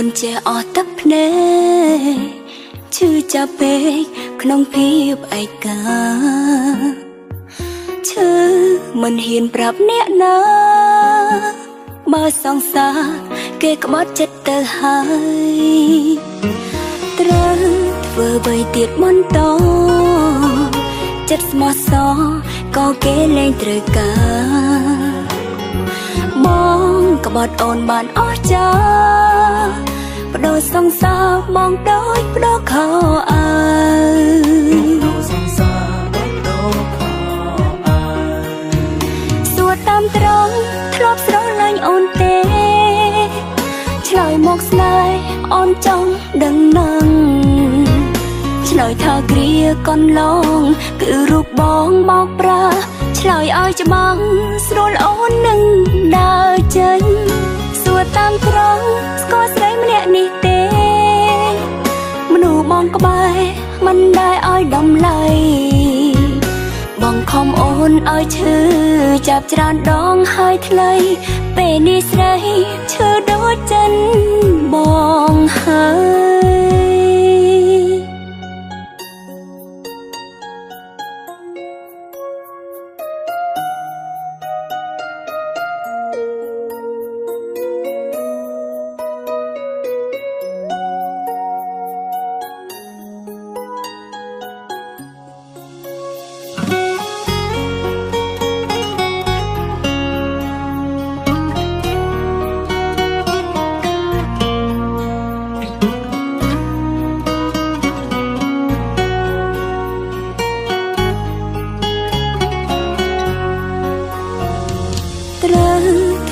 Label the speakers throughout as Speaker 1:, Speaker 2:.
Speaker 1: មិនចេះអស់ទឹកភ្នែកឈឺចាប់ពេកក្នុងភាពឯកាឈឺមិនហ៊ានប្រាប់អ្នកណាបើសង្សារគេក្បត់ចិត្តទៅហើយត្រូវធ្វើអ្វីទៀតបន្តចិត្តស្មោះសរក៏គេលែងត្រូវការបងក្បត់អូនបានអស់ចាបដូរសង្សារបងដូចបដូរខោអាវសួរតាមត្រង់ធ្លាប់ស្រឡាញ់អូនទេឆ្លើយមកស្នេហ៍អូនចង់ដឹងនឹងឆ្លើយថាគ្រាកន្លងគឺរូបបងមកប្រាឆ្លើយឲ្យច្បាស់ស្រួលអូននឹងដើរចេញសួរតាមត្រង់ស្គាល់ស្រីម្នាក់នេះទេមនុស្សបងក្បែរមិនដែលឲ្យតម្លៃបងខំអូនឲ្យឈឺចាប់ច្រើនដងហើយថ្លៃពេលនេះស្រីឈឺដូចចិនបងហើយ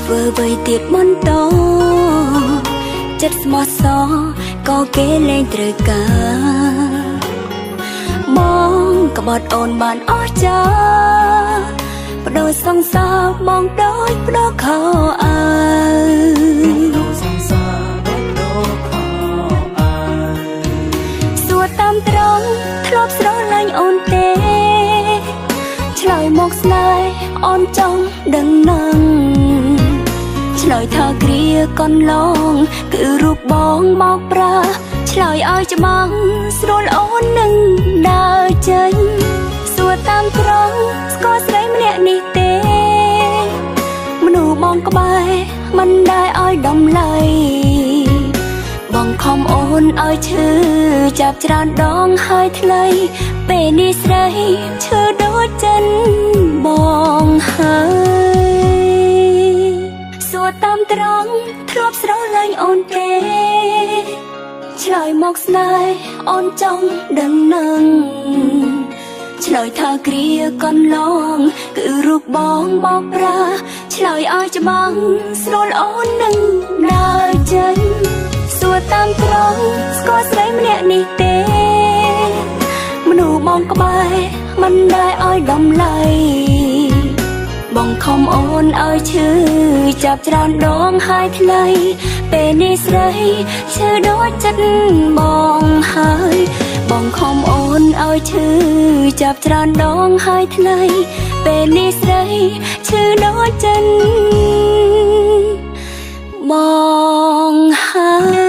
Speaker 1: ធ្វើអ្វីទៀតបន្តចិត្តស្មោះសរក៏គេលែងត្រូវការបងក្បត់អូនបានអស់ចាបដូរសង្សារបងដូចបដូរខោអាវសួរតាមត្រង់ធ្លាប់ស្រឡាញ់អូនទេឆ្លើយមកស្នេហ៍អូនចង់ដឹងនឹងឆ្លើយថាគ្រាកន្លងគឺរូបបងមកប្រាឆ្លើយឲ្យច្បាស់ស្រួលអូននឹងដើរចេញសួរតាមត្រង់ស្គាល់ស្រីម្នាក់នេះទេមនុស្សបងក្បែរមិនដែលឲ្យតម្លៃបងខំអូនឲ្យឈឺចាប់ច្រើនដងហើយថ្លៃពេលនេះស្រីឈឺដូចចិនបងហើយសួរតាមត្រង់ធ្លាប់ស្រឡាញ់អូនទេឆ្លើយមកស្នេហ៍អូនចង់ដឹងនឹងឆ្លើយថាគ្រាកន្លងគឺរូបបងមកប្រាឆ្លើយឲ្យច្បាស់ស្រួលអូននឹងដើរចេញសួរតាមត្រង់ស្គាល់ស្រីម្នាក់នេះទេមនុស្សបងក្បែរមិនដែលឲ្យតម្លៃបងខំអូនឲ្យឈឺចាប់ច្រើនដងហើយថ្លៃពេលនេះស្រីឈឺដូចចិត្តបងហើយបងខំអូនឲ្យឈឺចាប់ច្រើនដងហើយថ្លៃពេលនេះស្រីឈឺដូចចិត្តបងហើយ